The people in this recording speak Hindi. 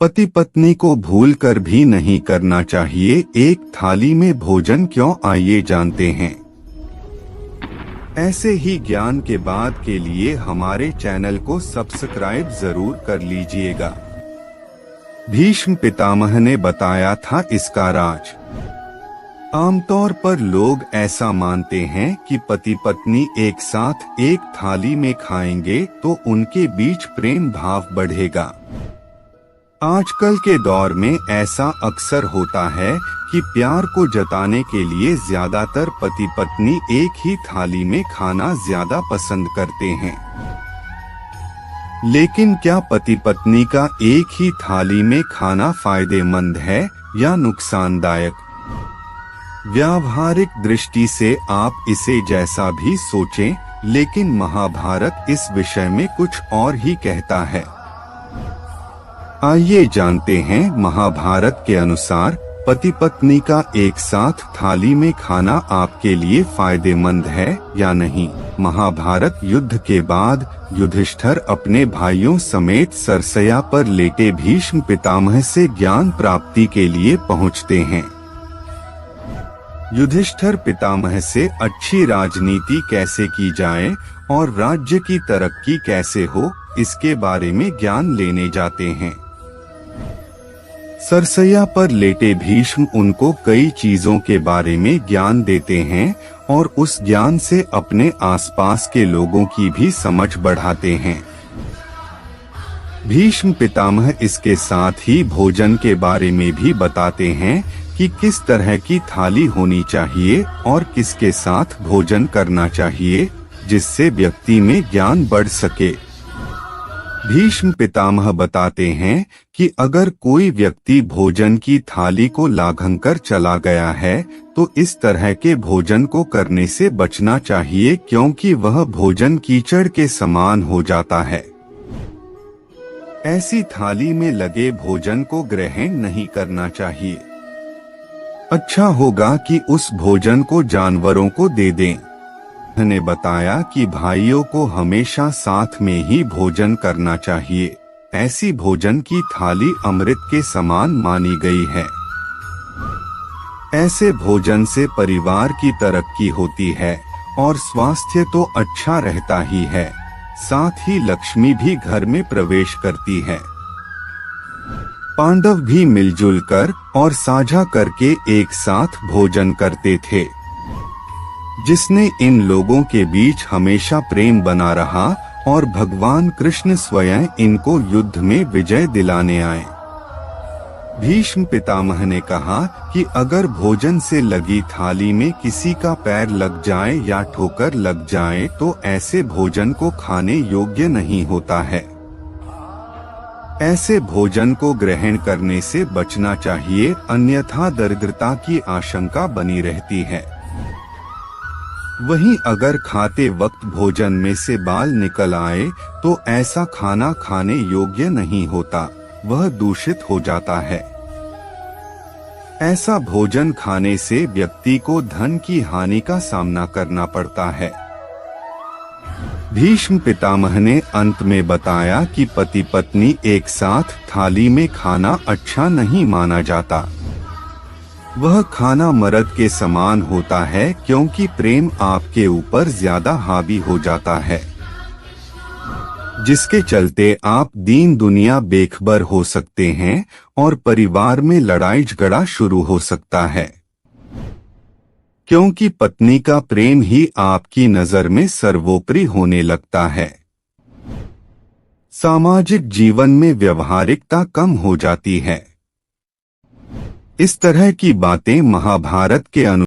पति पत्नी को भूलकर भी नहीं करना चाहिए एक थाली में भोजन क्यों, आइए जानते हैं। ऐसे ही ज्ञान के बाद के लिए हमारे चैनल को सब्सक्राइब जरूर कर लीजिएगा। भीष्म पितामह ने बताया था इसका राज। आमतौर पर लोग ऐसा मानते हैं कि पति पत्नी एक साथ एक थाली में खाएंगे तो उनके बीच प्रेम भाव बढ़ेगा। आजकल के दौर में ऐसा अक्सर होता है कि प्यार को जताने के लिए ज्यादातर पति पत्नी एक ही थाली में खाना ज्यादा पसंद करते हैं। लेकिन क्या पति पत्नी का एक ही थाली में खाना फायदेमंद है या नुकसानदायक? व्यावहारिक दृष्टि से आप इसे जैसा भी सोचें, लेकिन महाभारत इस विषय में कुछ और ही कहता है। आइए जानते हैं। महाभारत के अनुसार पति पत्नी का एक साथ थाली में खाना आपके लिए फायदेमंद है या नहीं। महाभारत युद्ध के बाद युधिष्ठिर अपने भाइयों समेत सरसया पर लेटे भीष्म पितामह से ज्ञान प्राप्ति के लिए पहुंचते हैं। युधिष्ठिर पितामह से अच्छी राजनीति कैसे की जाए और राज्य की तरक्की कैसे हो, इसके बारे में ज्ञान लेने जाते हैं। सरसैया पर लेटे भीष्म उनको कई चीजों के बारे में ज्ञान देते हैं और उस ज्ञान से अपने आसपास के लोगों की भी समझ बढ़ाते हैं। भीष्म पितामह इसके साथ ही भोजन के बारे में भी बताते हैं कि किस तरह की थाली होनी चाहिए और किसके साथ भोजन करना चाहिए, जिससे व्यक्ति में ज्ञान बढ़ सके। भीष्म पितामह बताते हैं कि अगर कोई व्यक्ति भोजन की थाली को लांघकर चला गया है तो इस तरह के भोजन को करने से बचना चाहिए, क्योंकि वह भोजन कीचड़ के समान हो जाता है। ऐसी थाली में लगे भोजन को ग्रहण नहीं करना चाहिए। अच्छा होगा कि उस भोजन को जानवरों को दे दें। ने बताया कि भाइयों को हमेशा साथ में ही भोजन करना चाहिए। ऐसी भोजन की थाली अमृत के समान मानी गई है। ऐसे भोजन से परिवार की तरक्की होती है और स्वास्थ्य तो अच्छा रहता ही है, साथ ही लक्ष्मी भी घर में प्रवेश करती है। पांडव भी मिलजुल कर और साझा करके एक साथ भोजन करते थे, जिसने इन लोगों के बीच हमेशा प्रेम बना रहा और भगवान कृष्ण स्वयं इनको युद्ध में विजय दिलाने आए। भीष्म पितामह ने कहा कि अगर भोजन से लगी थाली में किसी का पैर लग जाए या ठोकर लग जाए तो ऐसे भोजन को खाने योग्य नहीं होता है। ऐसे भोजन को ग्रहण करने से बचना चाहिए, अन्यथा दरिद्रता की आशंका बनी रहती है। वहीं अगर खाते वक्त भोजन में से बाल निकल आए तो ऐसा खाना खाने योग्य नहीं होता, वह दूषित हो जाता है। ऐसा भोजन खाने से व्यक्ति को धन की हानि का सामना करना पड़ता है। भीष्म पितामह ने अंत में बताया कि पति पत्नी एक साथ थाली में खाना अच्छा नहीं माना जाता। वह खाना मर्द के समान होता है, क्योंकि प्रेम आपके ऊपर ज्यादा हावी हो जाता है, जिसके चलते आप दीन दुनिया बेखबर हो सकते हैं और परिवार में लड़ाई झगड़ा शुरू हो सकता है, क्योंकि पत्नी का प्रेम ही आपकी नजर में सर्वोपरि होने लगता है। सामाजिक जीवन में व्यवहारिकता कम हो जाती है। इस तरह की बातें महाभारत के